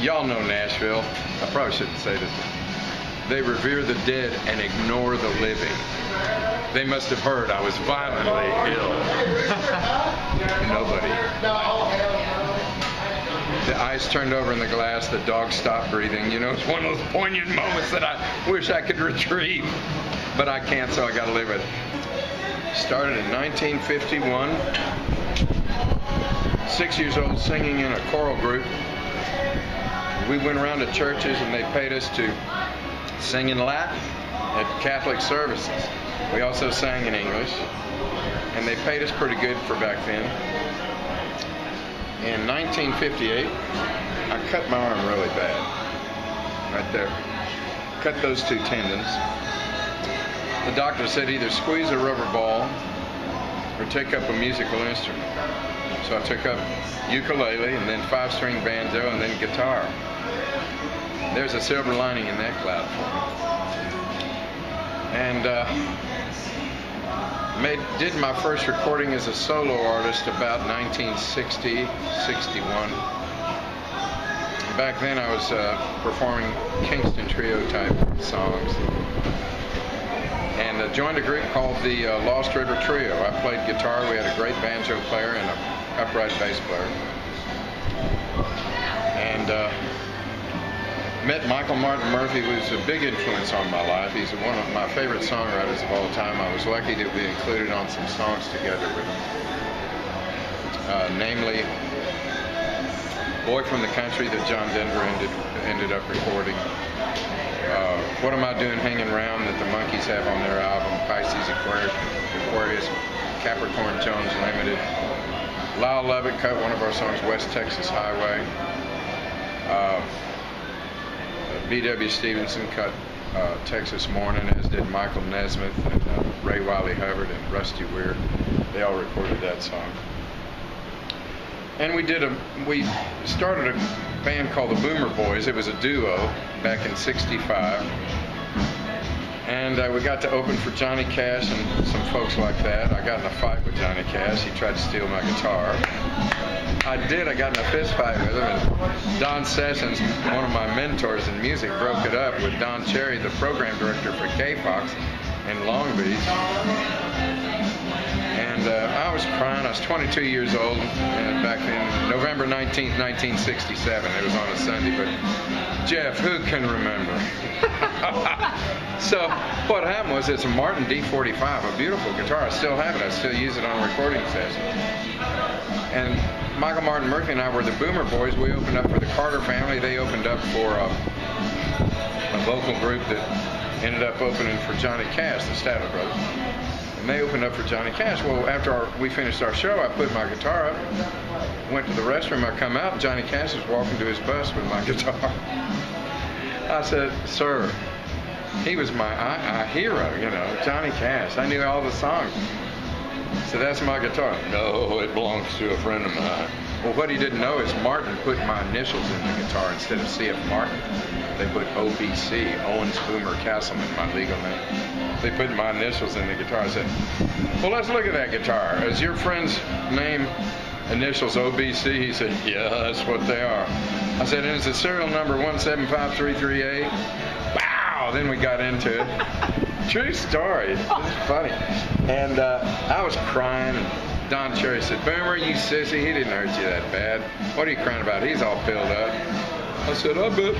Y'all know Nashville. I probably shouldn't say this. They revere the dead and ignore the living. They must have heard I was violently ill. Nobody. The ice turned over in the glass. The dog stopped breathing. You know, it's one of those poignant moments that I wish I could retrieve. But I can't, so I got to live it. Started in 1951. 6 years old, singing in a choral group. We went around to churches and they paid us to sing in Latin at Catholic services. We also sang in English, and they paid us pretty good for back then. In 1958, I cut my arm really bad, right there. Cut those two tendons. The doctor said either squeeze a rubber ball or take up a musical instrument. So I took up ukulele and then 5-string banjo and then guitar. There's a silver lining in that cloud for me. And did my first recording as a solo artist about 1960, 61. Back then I was performing Kingston Trio type songs. And joined a group called the Lost River Trio. I played guitar. We had a great banjo player and an upright bass player. And met Michael Martin Murphey, who was a big influence on my life. He's one of my favorite songwriters of all time. I was lucky to be included on some songs together with him. Namely, Boy from the Country that John Denver ended up recording. What Am I Doing Hanging Around that the Monkees have on their album, Pisces, Aquarius, Capricorn, Jones Limited. Lyle Lovett cut one of our songs, West Texas Highway. B.W. Stevenson cut Texas Morning, as did Michael Nesmith and Ray Wiley Hubbard and Rusty Weir. They all recorded that song. And we started a band called the Boomer Boys. It was a duo back in '65. And we got to open for Johnny Cash and some folks like that. I got in a fight with Johnny Cash. He tried to steal my guitar. I got in a fist fight with him. And Don Sessions, one of my mentors in music, broke it up with Don Cherry, the program director for K-Fox in Long Beach. And I was crying. I was 22 years old back then, November 19th, 1967. It was on a Sunday, but Jeff, who can remember? So what happened was it's a Martin D45, a beautiful guitar. I still have it. I still use it on recording sessions. And Michael Martin Murphey and I were the Boomer Boys. We opened up for the Carter Family. They opened up for a vocal group that ended up opening for Johnny Cash, the Statler Brothers. And they opened up for Johnny Cash. Well, after we finished our show, I put my guitar up, went to the restroom. I come out, and Johnny Cash was walking to his bus with my guitar. I said, "Sir," he was my hero, you know, Johnny Cash. I knew all the songs. So that's my guitar. "No, it belongs to a friend of mine." Well, what he didn't know is Martin put my initials in the guitar instead of C.F. Martin. They put OBC, Owens Boomer Castleman, my legal name. They put my initials in the guitar. I said, "Well, let's look at that guitar. Is your friend's name initials OBC?" He said, "Yeah, that's what they are." I said, "And is the serial number 175338? Wow! Then we got into it. True story. It's funny. And I was crying, and Don Cherry said, "Boomer, you sissy, he didn't hurt you that bad. What are you crying about? He's all filled up." I said, "I bet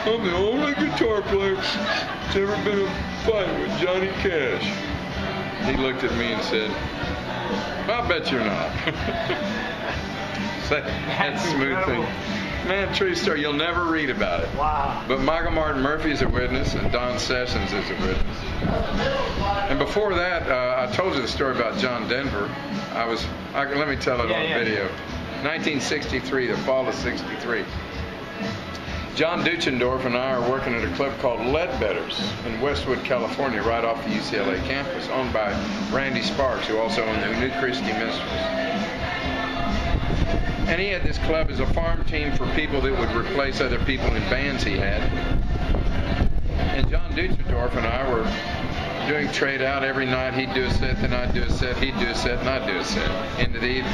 I'm the only guitar player that's ever been in a fight with Johnny Cash." He looked at me and said, "I bet you're not." That's smooth thing. Man, true story. You'll never read about it. Wow. But Michael Martin Murphey is a witness, and Don Sessions is a witness. And before that, I told you the story about John Denver. Let me tell it on video. 1963, the fall of '63. John Duchendorf and I are working at a club called Ledbetter's in Westwood, California, right off the UCLA campus, owned by Randy Sparks, who also owned the New Christie Minstrels. And he had this club as a farm team for people that would replace other people in bands he had. And John Duchendorf and I were doing trade out every night. He'd do a set, then I'd do a set, he'd do a set, and I'd do a set into the evening.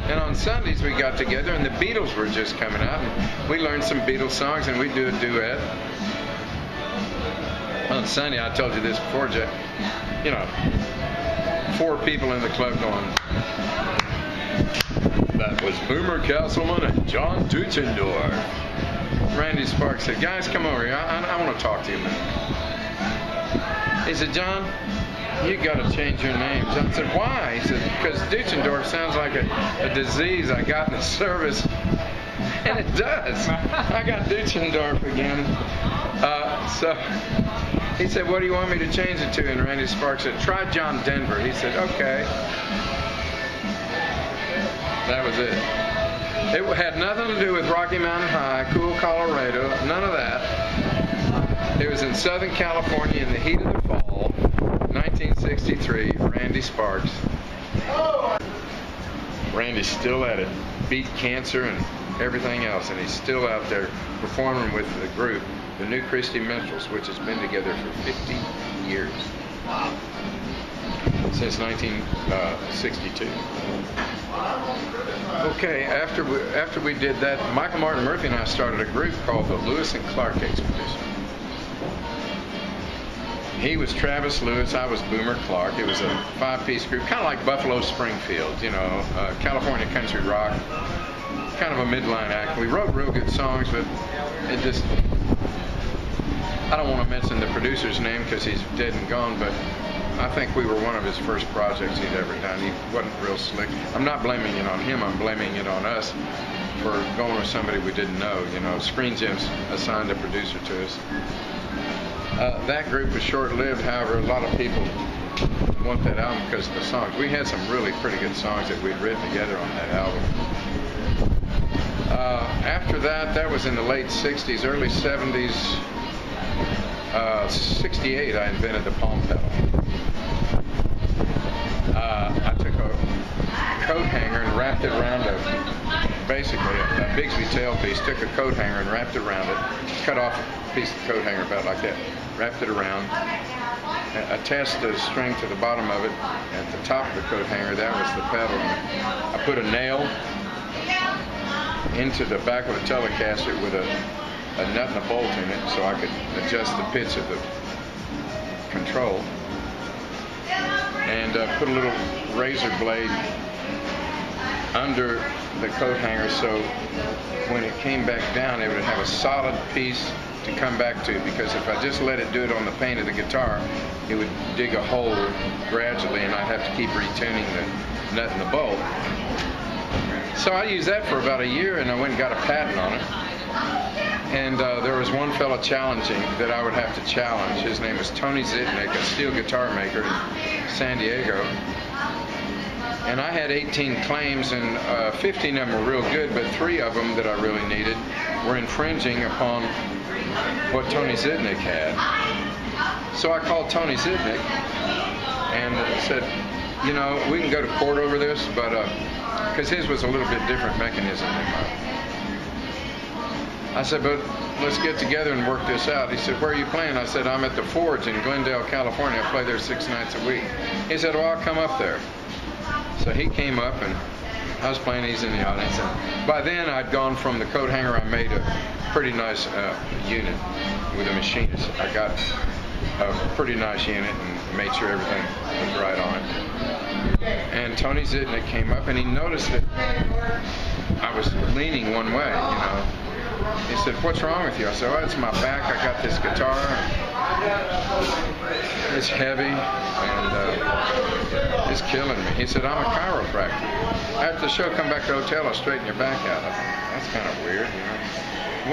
And on Sundays we got together, and the Beatles were just coming out, and we learned some Beatles songs, and we'd do a duet. On Sunday, I told you this before, Jeff, you know, 4 people in the club going, that was Boomer Castleman and John Duchendorf. Randy Sparks said, guys, come over here. I want to talk to you a minute. He said, John, you got to change your name. John said, why? He said, because Duchendorf sounds like a disease I got in the service. And it does. I got Duchendorf again. So he said, what do you want me to change it to? And Randy Sparks said, try John Denver. He said, okay. That was it. It had nothing to do with Rocky Mountain High, cool Colorado, none of that. It was in Southern California in the heat of the fall, 1963, Randy Sparks. Randy's still at it, beat cancer and everything else, and he's still out there performing with the group, the New Christy Minstrels, which has been together for 50 years. Since 1962. Okay, after we did that, Michael Martin Murphey and I started a group called the Lewis and Clark Expedition. He was Travis Lewis, I was Boomer Clark. It was a 5-piece group, kind of like Buffalo Springfield, you know, California country rock, kind of a midline act. We wrote real good songs, but it just, I don't want to mention the producer's name because he's dead and gone, but I think we were one of his first projects he'd ever done. He wasn't real slick. I'm not blaming it on him, I'm blaming it on us for going with somebody we didn't know. You know, Screen Gems assigned a producer to us. That group was short-lived, however, a lot of people want that album because of the songs. We had some really pretty good songs that we'd written together on that album. After that, that was in the late 60s, early 70s. 68, I invented the palm pedal. I took a coat hanger and wrapped it around basically a Bigsby tailpiece, took a coat hanger and wrapped it around it, cut off a piece of the coat hanger about like that, wrapped it around, attached the string to the bottom of it at the top of the coat hanger. That was the pedal. I put a nail into the back of the Telecaster with a nut and a bolt in it so I could adjust the pitch of the control, and put a little razor blade under the coat hanger so when it came back down it would have a solid piece to come back to, because if I just let it do it on the paint of the guitar it would dig a hole gradually and I'd have to keep retuning the nut and the bolt. So I used that for about a year and I went and got a patent on it. And there was one fellow challenging that I would have to challenge. His name was Tony Zitnick, a steel guitar maker in San Diego. And I had 18 claims, and 15 of them were real good, but 3 of them that I really needed were infringing upon what Tony Zitnick had. So I called Tony Zitnick and said, you know, we can go to court over this, but because his was a little bit different mechanism than mine. I said, but let's get together and work this out. He said, where are you playing? I said, I'm at the Forge in Glendale, California. I play there 6 nights a week. He said, well, I'll come up there. So he came up, and I was playing. He's in the audience. And by then, I'd gone from the coat hanger. I made a pretty nice unit with a machinist. I got a pretty nice unit and made sure everything was right on it. And Tony Zitnick came up, and he noticed that I was leaning one way, you know. He said, what's wrong with you? I said, oh, it's my back. I got this guitar. It's heavy, and it's killing me. He said, I'm a chiropractor. After the show, come back to the hotel. I'll straighten your back out. I thought, that's kind of weird, you know.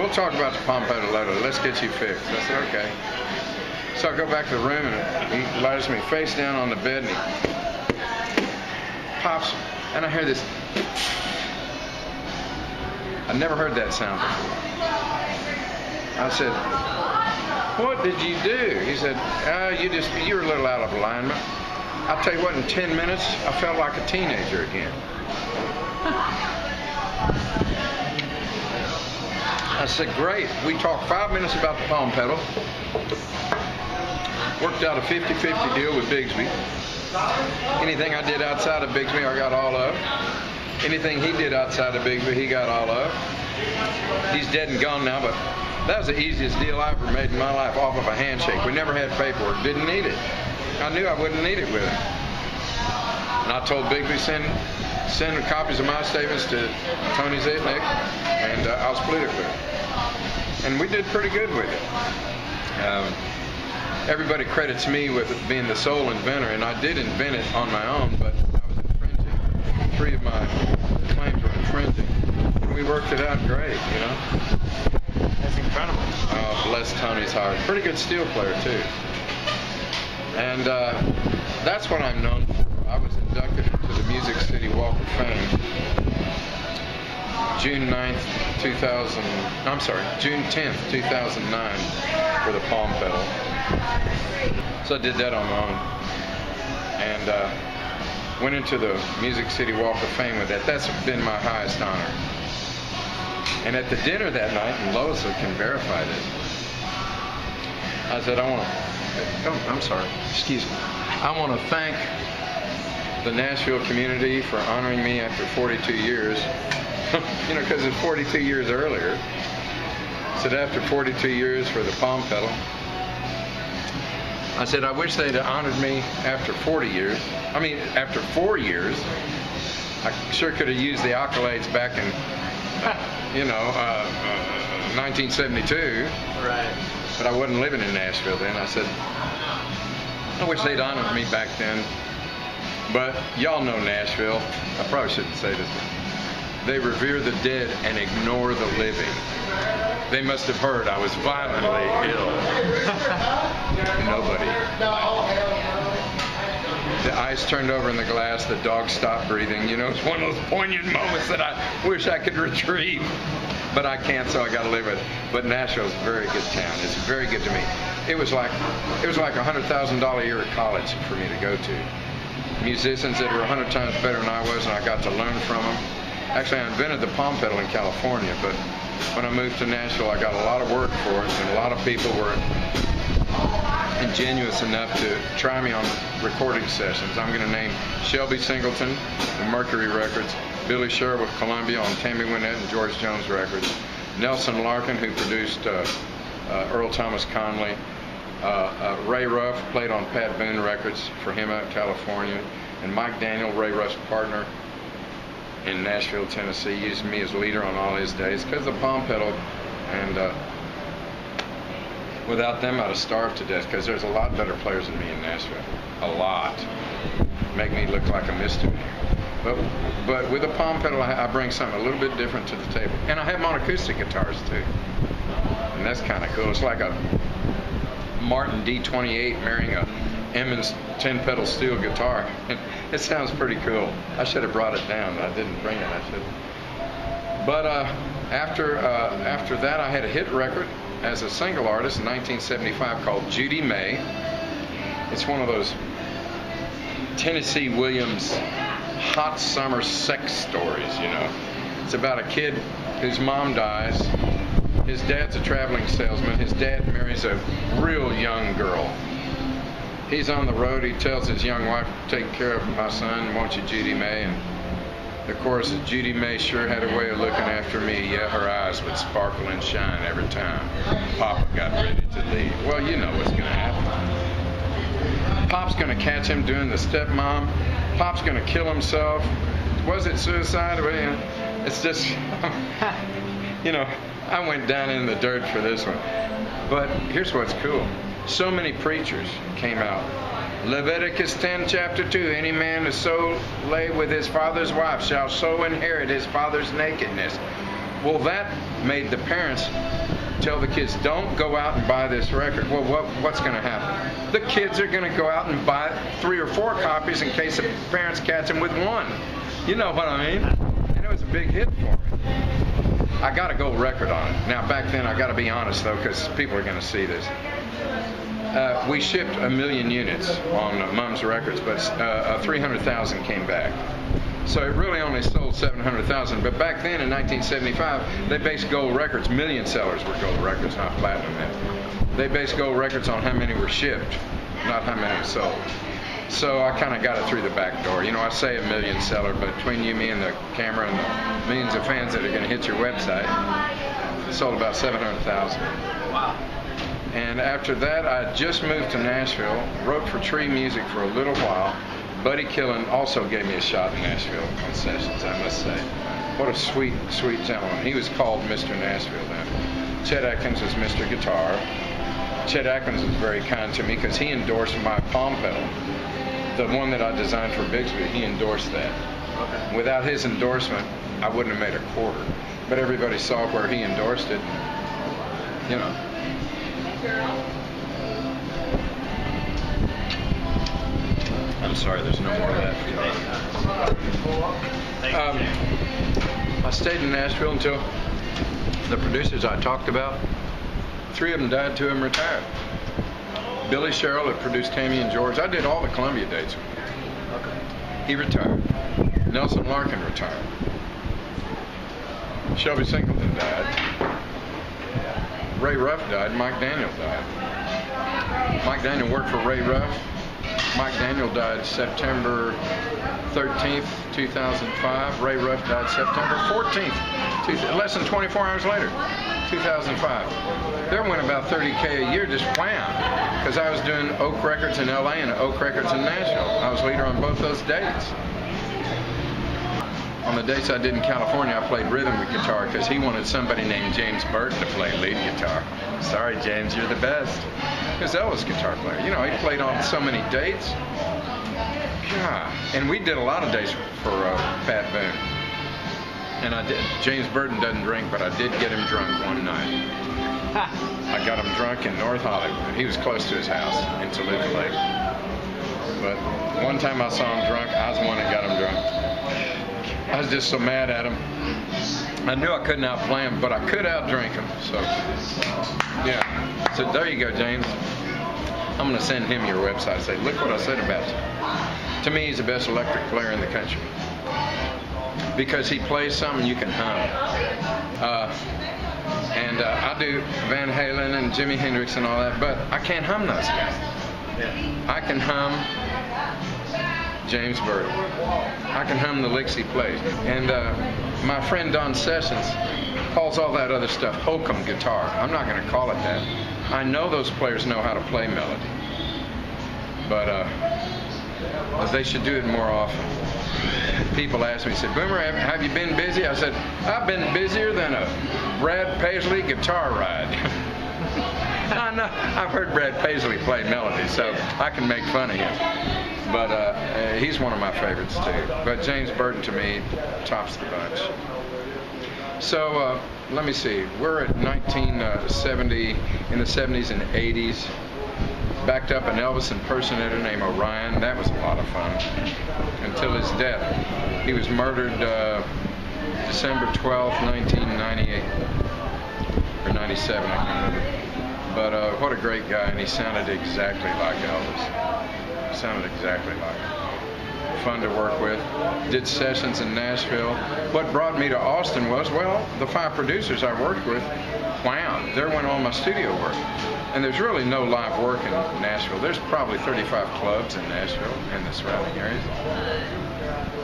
We'll talk about the palm pedal later. Let's get you fixed. I said, okay. So I go back to the room, and he lies me face down on the bed, and he pops, and I hear this. I'd never heard that sound before. I said, what did you do? He said, you were a little out of alignment. I'll tell you what, in 10 minutes, I felt like a teenager again. I said, great. We talked 5 minutes about the palm pedal. Worked out a 50-50 deal with Bigsby. Anything I did outside of Bigsby, I got all of. Anything he did outside of Bigby, he got all of. He's dead and gone now, but that was the easiest deal I ever made in my life off of a handshake. We never had paperwork, didn't need it. I knew I wouldn't need it with him. And I told Bigby, send copies of my statements to Tony Zitnick, and I'll split it with him. And we did pretty good with it. Everybody credits me with being the sole inventor, and I did invent it on my own, but I was infringing. 3 of my claims were infringing. And we worked it out great, you know. That's incredible. Bless Tony's heart. Pretty good steel player, too. And that's what I'm known for. I was inducted into the Music City Walk of Fame June 10th, 2009 for the Palm Pedal. So I did that on my own. And went into the Music City Walk of Fame with that. That's been my highest honor. And at the dinner that night, and Lois can verify this, I said, excuse me. I want to thank the Nashville community for honoring me after 42 years. You know, because it's 42 years earlier. I said, after 42 years for the Palm Pedal. I said, I wish they'd have honored me after 40 years. I mean, after 4 years. I sure could have used the accolades back in, 1972. Right. But I wasn't living in Nashville then. I said, I wish they'd honored me back then. But y'all know Nashville. I probably shouldn't say this. They revere the dead and ignore the living. They must have heard I was violently ill. Nobody. The ice turned over in the glass. The dog stopped breathing. You know, it's one of those poignant moments that I wish I could retrieve. But I can't, so I got to live with it. But Nashville's a very good town. It's very good to me. It was like $100,000 a year at college for me to go to. Musicians that were 100 times better than I was, and I got to learn from them. Actually, I invented the Palm Pedal in California, but when I moved to Nashville, I got a lot of work for it, and a lot of people were ingenuous enough to try me on recording sessions. I'm going to name Shelby Singleton with Mercury Records, Billy Sherr with Columbia on Tammy Wynette and George Jones Records, Nelson Larkin, who produced Earl Thomas Conley, Ray Ruff played on Pat Boone Records for him out in California, and Mike Daniel, Ray Ruff's partner in Nashville, Tennessee, used me as leader on all his days because of the Palm Pedal, and without them I'd have starved to death because there's a lot better players than me in Nashville. A lot. Make me look like a misdemeanor. But with the Palm Pedal, I bring something a little bit different to the table. And I have them on acoustic guitars too. And that's kind of cool. It's like a Martin D28 marrying a Emmons 10-pedal steel guitar. It sounds pretty cool. I should have brought it down, but I didn't bring it. I should. But after that, I had a hit record as a single artist in 1975 called Judy May. It's one of those Tennessee Williams hot summer sex stories, you know. It's about a kid whose mom dies. His dad's a traveling salesman. His dad marries a real young girl. He's on the road. He tells his young wife, take care of my son, won't you, Judy May? And the chorus is, Judy May sure had a way of looking after me. Yeah, her eyes would sparkle and shine every time Papa got ready to leave. Well, you know what's going to happen. Pop's going to catch him doing the stepmom. Pop's going to kill himself. Was it suicide? Well, you know, it's just, you know, I went down in the dirt for this one. But here's what's cool. So many preachers came out. Leviticus 10, chapter 2, any man who so lay with his father's wife shall so inherit his father's nakedness. Well, that made the parents tell the kids, don't go out and buy this record. Well, what's going to happen? The kids are going to go out and buy 3 or 4 copies in case the parents catch them with one. You know what I mean? And it was a big hit for me. I got a gold record on it. Now, back then, I got to be honest, though, because people are going to see this. We shipped 1 million units on Mum's Records, but 300,000 came back. So it really only sold 700,000. But back then, in 1975, they based gold records. Million sellers were gold records, not platinum then. They based gold records on how many were shipped, not how many were sold. So I kind of got it through the back door. You know, I say $1 million seller, but between you, me, and the camera, and the millions of fans that are going to hit your website, it sold about 700,000. Wow. And after that, I just moved to Nashville, wrote for Tree Music for a little while. Buddy Killen also gave me a shot in Nashville on sessions, I must say. What a sweet, sweet gentleman. He was called Mr. Nashville then. Chet Atkins was Mr. Guitar. Chet Atkins was very kind to me because he endorsed my palm pedal. The one that I designed for Bixby, he endorsed that. Okay. Without his endorsement, I wouldn't have made a quarter. But everybody saw where he endorsed it. You know. I'm sorry, there's no more of that. I stayed in Nashville until the producers I talked about, 3 of them died, 2 of them retired. Billy Sherrill that produced Tammy and George, I did all the Columbia dates with him. Okay. He retired. Nelson Larkin retired. Shelby Singleton died. Ray Ruff died. Mike Daniel died. Mike Daniel worked for Ray Ruff. Mike Daniel died September 13th, 2005. Ray Ruff died September 14th, less than 24 hours later, 2005. There went about $30K a year just wham, because I was doing Oak Records in LA and Oak Records in Nashville. I was leader on both those dates. On the dates I did in California, I played rhythm guitar because he wanted somebody named James Burton to play lead guitar. Sorry, James, you're the best. Because that was a guitar player. You know, he played on so many dates. God. And we did a lot of dates for Pat Boone. And I did. James Burton doesn't drink, but I did get him drunk one night. I got him drunk in North Hollywood. He was close to his house in Toluca Lake. But one time I saw him drunk, I was the one that got him drunk. I was just so mad at him. I knew I couldn't outplay him, but I could outdrink him. So, yeah. So there you go, James. I'm going to send him your website. Say, look what I said about you. To me, he's the best electric player in the country because he plays something you can hum. I do Van Halen and Jimi Hendrix and all that, but I can't hum those guys. Yeah. I can hum James Burton. I can hum the licks he plays. And my friend Don Sessions calls all that other stuff hokum guitar. I'm not going to call it that. I know those players know how to play melody. But they should do it more often. People ask me, said, Boomer, have you been busy? I said, I've been busier than a Brad Paisley guitar ride. I know, I've heard Brad Paisley play melody, so I can make fun of him. But he's one of my favorites too. But James Burton to me tops the bunch. So let me see. We're at 1970, in the 70s and 80s. Backed up an Elvis impersonator named Orion. That was a lot of fun. Until his death. He was murdered December 12th, 1998. Or 97, I can't remember. But what a great guy, and he sounded exactly like Elvis. Sounded exactly like him. Fun to work with. Did sessions in Nashville. What brought me to Austin was, well, the 5 producers I worked with, wow, there went all my studio work. And there's really no live work in Nashville. There's probably 35 clubs in Nashville and the surrounding areas.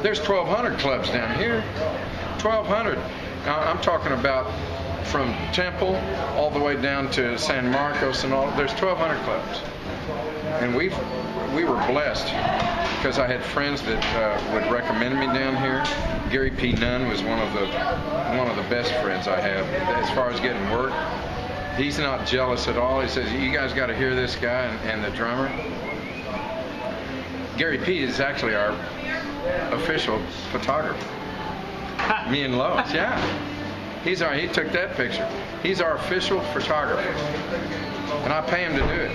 There's 1,200 clubs down here. 1,200. I'm talking about from Temple all the way down to San Marcos and all. There's 1,200 clubs. And we were blessed because I had friends that would recommend me down here. Gary P. Nunn was one of the best friends I have as far as getting work. He's not jealous at all. He says, you guys got to hear this guy and the drummer. Gary P. is actually our official photographer. Me and Lois, yeah. He took that picture. He's our official photographer. And I pay him to do it.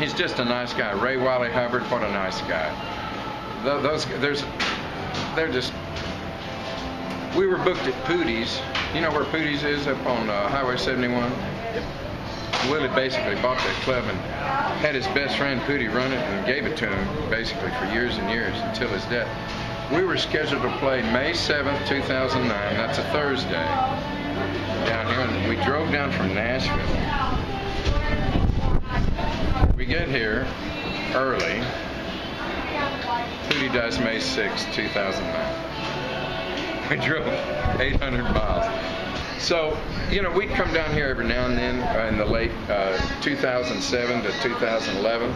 He's just a nice guy. Ray Wiley Hubbard, what a nice guy. We were booked at Pootie's. You know where Pootie's is up on Highway 71? Yep. Willie basically bought that club and had his best friend Pootie run it and gave it to him basically for years and years until his death. We were scheduled to play May 7th, 2009. That's a Thursday down here. And we drove down from Nashville. We get here early. Hootie Dice, May 6, 2009. We drove 800 miles. So, we'd come down here every now and then in the late 2007 to 2011.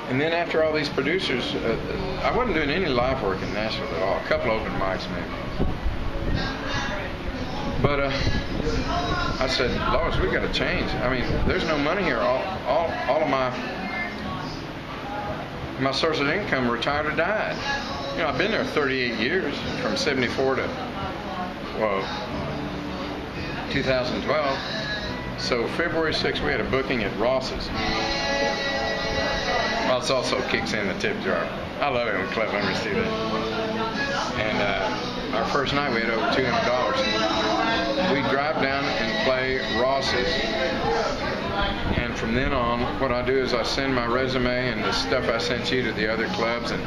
And then after all these producers, I wasn't doing any live work in Nashville at all. A couple open mics maybe. But I said, Lois, we got to change. I mean, there's no money here. All of my source of income retired or died. I've been there 38 years, from 74 to 2012. So February 6th, we had a booking at Ross's. Well, it also kicks in the tip jar. I love it when club members do that. And our first night, we had over $200. We'd drive down and play Ross's. And from then on, what I do is I send my resume and the stuff I sent you to the other clubs, and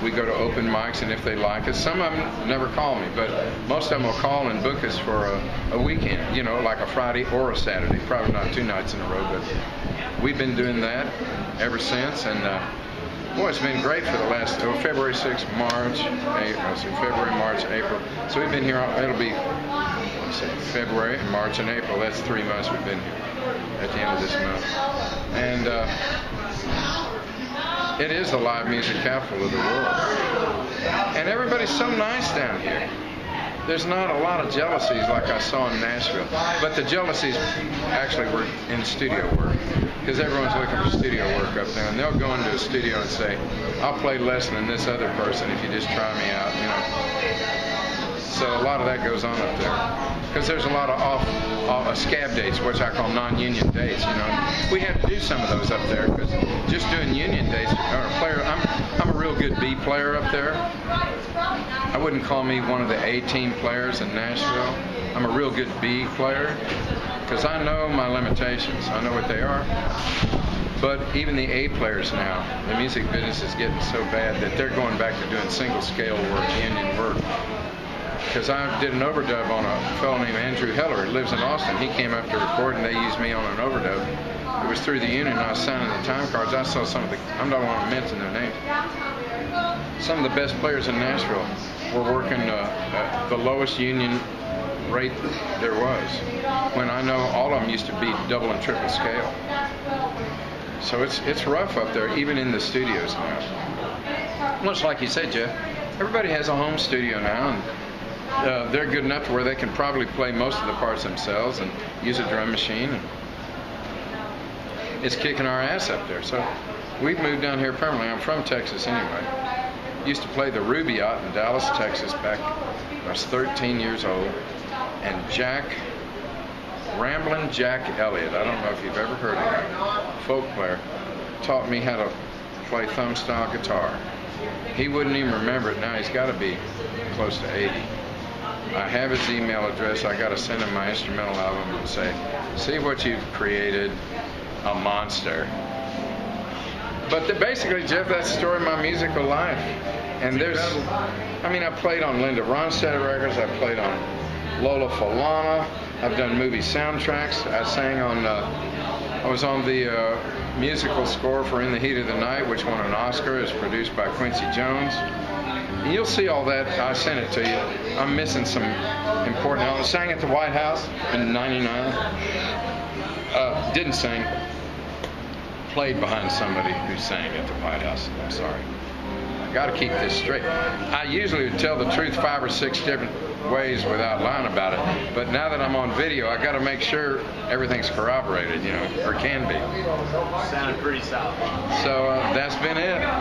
we go to open mics, and if they like us, some of them never call me, but most of them will call and book us for a weekend, like a Friday or a Saturday, probably not 2 nights in a row, but we've been doing that ever since, and boy, it's been great for the last, February 6th, February, March, April, so we've been here, it'll be, February, March, and April, that's 3 months we've been here at the end of this month, and it is the live music capital of the world. And everybody's so nice down here. There's not a lot of jealousies like I saw in Nashville. But the jealousies actually were in studio work. Because everyone's looking for studio work up there. And they'll go into a studio and say, I'll play less than this other person if you just try me out, So a lot of that goes on up there. Because there's a lot of off scab dates, which I call non-union dates. We had to do some of those up there because just doing union dates. I'm a real good B player up there. I wouldn't call me one of the A team players in Nashville. I'm a real good B player because I know my limitations. I know what they are. But even the A players now, the music business is getting so bad that they're going back to doing single scale work, union work. Because I did an overdub on a fellow named Andrew Heller who lives in Austin. He came up to record and they used me on an overdub. It was through the union. I was signing the time cards. I saw some of the, I don't want to mention their names. Some of the best players in Nashville were working the lowest union rate there was. When I know all of them used to be double and triple scale. So it's rough up there, even in the studios now. Much like you said, Jeff, everybody has a home studio now, and they're good enough to where they can probably play most of the parts themselves and use a drum machine. And it's kicking our ass up there. So we've moved down here permanently. I'm from Texas anyway. Used to play the Ruby out in Dallas, Texas back when I was 13 years old. And Ramblin' Jack Elliott, I don't know if you've ever heard of him, folk player, taught me how to play thumb style guitar. He wouldn't even remember it now. He's got to be close to 80. I have his email address. I got to send him my instrumental album and say, see what you've created, a monster. But basically, Jeff, that's the story of my musical life. And I played on Linda Ronstadt records. I played on Lola Falana. I've done movie soundtracks. I was on the musical score for In the Heat of the Night, which won an Oscar. It's produced by Quincy Jones. And you'll see all that. I sent it to you. I'm missing some important elements. Sang at the White House in '99. Didn't sing. Played behind somebody who sang at the White House. I'm sorry. I got to keep this straight. I usually would tell the truth 5 or 6 different ways without lying about it. But now that I'm on video, I got to make sure everything's corroborated, or can be. Sounded pretty solid. So that's been it.